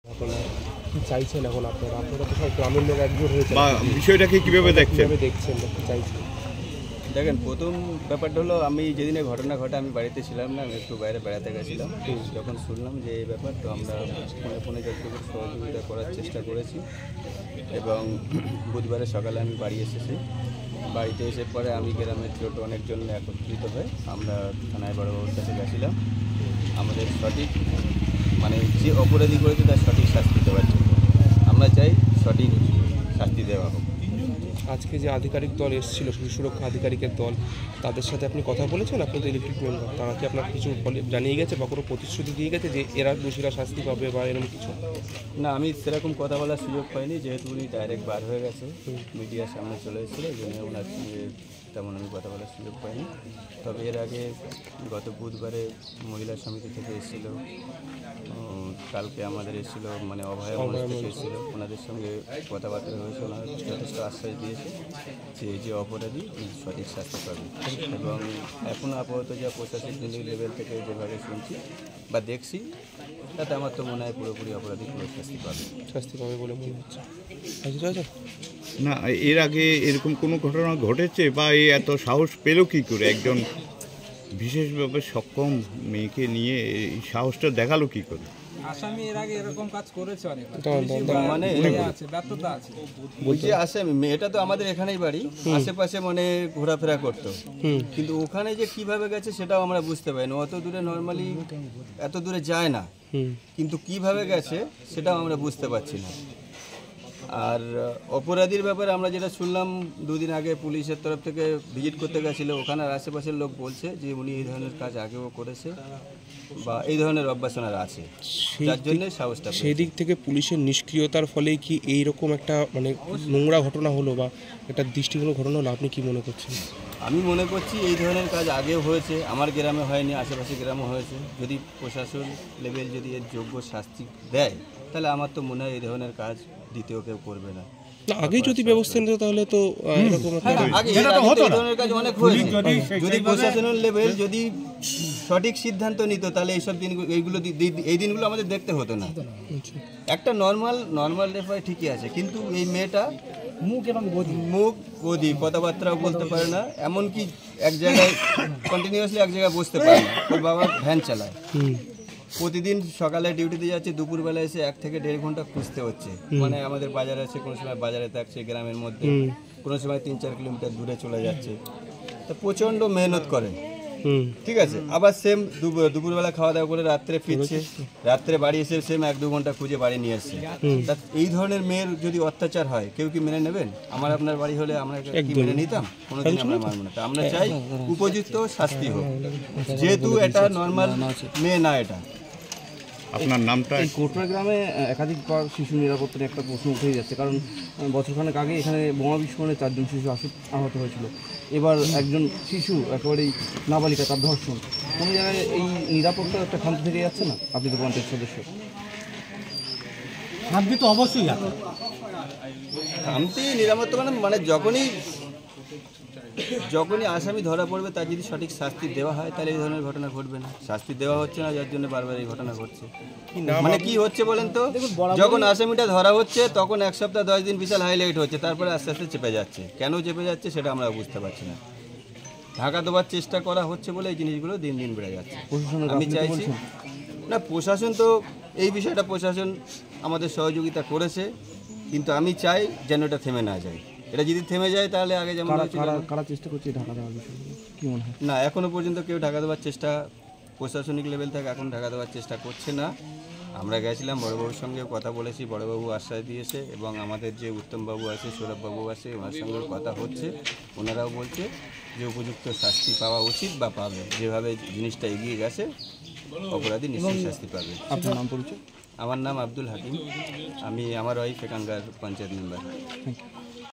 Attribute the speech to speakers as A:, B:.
A: এখন কি চাইছেন এখন আপনারা তো সব গ্রামের লোক একজোট হয়েছে,
B: বিষয়টাকে কিভাবে দেখছেন
A: কি চাইছেন?
C: দেখেন, প্রথম ব্যাপারটা হলো, আমি যেদিনে ঘটনা ঘটে আমি বাড়িতে ছিলাম না, আমি একটু বাইরে বেড়াতে গেছিলাম। যখন শুনলাম যে এই ব্যাপার, তো আমরা ফোনে যতটুকু সহযোগিতা করার চেষ্টা করেছি এবং বুধবারে সকালে আমি বাড়ি এসেছি। বাড়িতে এসে পরে আমি গ্রামের ছোট অনেকজন একত্রিত হয়ে আমরা থানায় বড়বাবুর কাছে গেছিলাম আমাদের সঠিক যে অপরাধী করেছে তার সঠিক শাস্তি দেওয়ার জন্য। আমরা চাই সঠিক শাস্তি দেওয়া হোক।
A: আজকে যে আধিকারিক দল এসেছিল, শিশু সুরক্ষা আধিকারিকের দল, তাদের সাথে আপনি কথা বলেছেন? আপনি তো ইলেকট্রিক মেম্বার, তারা কি আপনার কিছু জানিয়ে গেছে বা কোনো প্রতিশ্রুতি দিয়ে গেছে যে এরা দোষীরা শাস্তি পাবে বা এরকম কিছু?
C: না, আমি সেরকম কথা বলার সুযোগ পাইনি, যেহেতু উনি ডাইরেক্ট বার হয়ে গেছে, মিডিয়ার সামনে চলে এসেছিল, এই জন্য ওনার সঙ্গে তেমন আমি কথা বলার সুযোগ পাইনি। তবে এর আগে গত বুধবারে মহিলা সমিতি থেকে এসেছিল, কালকে আমাদের এসেছিল অভয়া থেকে এসেছিল, ওনাদের সঙ্গে কথাবার্তা হয়েছে। ওনারা যথেষ্ট আশ্বাস দিয়েছে যে অপরাধী সঠিক শাস্তি পাবে। এবং এখনও আপাতত যা প্রশাসনিক লেভেল থেকে যেভাবে শুনছি বা দেখছি, তাতে আমার তো মনে হয় পুরোপুরি অপরাধী পুরো শাস্তি পাবে
A: বলে মনে হচ্ছে।
B: না, এর আগে এরকম কোনো ঘটনা ঘটেছে বা এত সাহস পেল কি করে? একজন বিশেষভাবে সক্ষম মেয়েকে নিয়ে এই সাহসটা দেখালো কি করে?
D: আসামি এর আগে এরকম কাজ করেছে অনেক, ব্যর্থতা আছে।
C: বলছি আসামি মেয়েটা তো আমাদের এখানেই বাড়ি, আশেপাশে ঘোরাফেরা করতো, কিন্তু ওখানে যে কিভাবে গেছে সেটাও আমরা বুঝতে পারিনি। অত দূরে নর্মালি এত দূরে যায় না, কিন্তু কিভাবে গেছে সেটাও আমরা বুঝতে পারছি না। আর অপরাধীর ব্যাপারে আমরা যেটা শুনলাম, দুদিন আগে পুলিশের তরফ থেকে ভিজিট করতে গেছিলো, ওখানে আশেপাশের লোক বলছে যে উনি এই ধরনের কাজ আগেও করেছে বা এই ধরনের অভ্যাসনার আছে, যার জন্য সাহসটা।
A: সেই দিক থেকে পুলিশের নিষ্ক্রিয়তার ফলে কি এইরকম একটা নোংরা ঘটনা হলো বা একটা দৃষ্টিকোণ ঘটনা হলো, আপনি কি মনে করছেন?
C: আমি মনে করছি এই ধরনের কাজ আগেও হয়েছে, আমার গ্রামে হয়নি, আশেপাশে গ্রামে হয়েছে। যদি প্রশাসন লেভেল যদি এর যোগ্য শাস্তি দেয়, তাহলে আমার তো মনে হয় এই ধরনের কাজ দ্বিতীয় কেউ করবে না।
A: আগে যদি ব্যবস্থা নিত তাহলে তো এরকম
C: ধরনের কাজ অনেক হয়েছে। যদি প্রশাসনের লেভেল যদি সঠিক সিদ্ধান্ত নিত, তাহলে এইসব এই দিনগুলো আমাদের দেখতে হতো না। একটা নর্মাল রেফার ঠিকই আছে, কিন্তু এই মেয়েটা মুখ বধি, কথাবার্তাও বলতে পারে না, এমনকি এক জায়গায় কন্টিনিউয়াসলি এক জায়গায় বসতে পারে না। ওর বাবা ভ্যান চালায়, প্রতিদিন সকালে ডিউটিতে যাচ্ছে, দুপুরবেলা এসে 1 থেকে 1.5 ঘন্টা খুঁজতে হচ্ছে। আমাদের বাজার আছে, কোনো সময় বাজারে থাকছে গ্রামের মধ্যে, কোনো সময় 3-4 কিলোমিটার দূরে চলে যাচ্ছে। তো প্রচণ্ড মেহনত করে, ঠিক আছে। আবার সেম দুপুরবেলা খাওয়া দাওয়া করে রাত্রে ফিরছে, রাত্রে বাড়ি এসে সেম 1-2 ঘন্টা খুঁজে বাড়ি নিয়ে আসছে। এই ধরনের মেয়ের যদি অত্যাচার হয়, কেউ কি মেনে নেবেন? আপনার বাড়ি হলে আমরা কি মেনে নিতাম? কোনোদিন আমরা মানব না। আমরা চাই উপযুক্ত শাস্তি হোক, যেহেতু এটা নর্মাল মেয়ে না। এটা
B: আপনার নামটা?
E: এই কোটরা গ্রামে একাধিকবার শিশু নিরাপত্তা নিয়ে একটা প্রশ্ন উঠেই যাচ্ছে, কারণ বছরখানেক আগে এখানে বোমা বিস্ফোরণে 4 জন শিশু আহত হয়েছিল। এবার একজন শিশু একেবারেই নাবালিকা, তার ধর্ষণ। কোনো জায়গায় এই নিরাপত্তার একটা খামতি থেকে যাচ্ছে না? আপনি তো পঞ্চায়েত সদস্য।
D: খামতি তো অবশ্যই আছে।
C: খামতি নিরাপত্তা যখনই আসামি ধরা পড়বে, তার যদি সঠিক শাস্তি দেওয়া হয়, তাহলে এই ধরনের ঘটনা ঘটবে না। শাস্তি দেওয়া হচ্ছে না, যার জন্য বারবার এই ঘটনা ঘটছে। কি হচ্ছে বলেন তো? যখন আসামিটা ধরা হচ্ছে, তখন 1 সপ্তাহ 10 দিন বিশাল হাইলাইট হচ্ছে, তারপরে আস্তে আস্তে চেপে যাচ্ছে। কেন চেপে যাচ্ছে সেটা আমরা বুঝতে পারছি না। ঢাকা দেওয়ার চেষ্টা করা হচ্ছে বলে এই জিনিসগুলো দিন দিন বেড়ে যাচ্ছে। আমি চাইছি না, প্রশাসন তো এই বিষয়টা প্রশাসন আমাদের সহযোগিতা করেছে, কিন্তু আমি চাই যেন এটা থেমে না যায়। এটা যদি থেমে যায়, তাহলে আগে যেমন
E: চেষ্টা করছে ঢাকা দেওয়ার বিষয়ে কি মনে হয়?
C: না, এখনো পর্যন্ত কেউ ঢাকা দেওয়ার চেষ্টা প্রশাসনিক লেভেল থেকে এখন ঢাকা দেওয়ার চেষ্টা করছে না। আমরা গেছিলাম, বড়বাবুর সঙ্গে কথা বলেছি, বড়বাবু আশ্বাস দিয়েছে, এবং আমাদের যে উত্তমবাবু আছে, সৌরভবাবু আছে, ওনার সঙ্গে কথা হচ্ছে। ওনারাও বলছে যে উপযুক্ত শাস্তি পাওয়া উচিত বা পাবে। যেভাবে জিনিসটা এগিয়ে গেছে, অপরাধী নিশ্চয়ই শাস্তি পাবে।
E: আপনার নাম পরিচয়?
C: আমার নাম আব্দুল হাকিম, আমার ওয়াইফ এখানকার পঞ্চায়েত মেম্বার।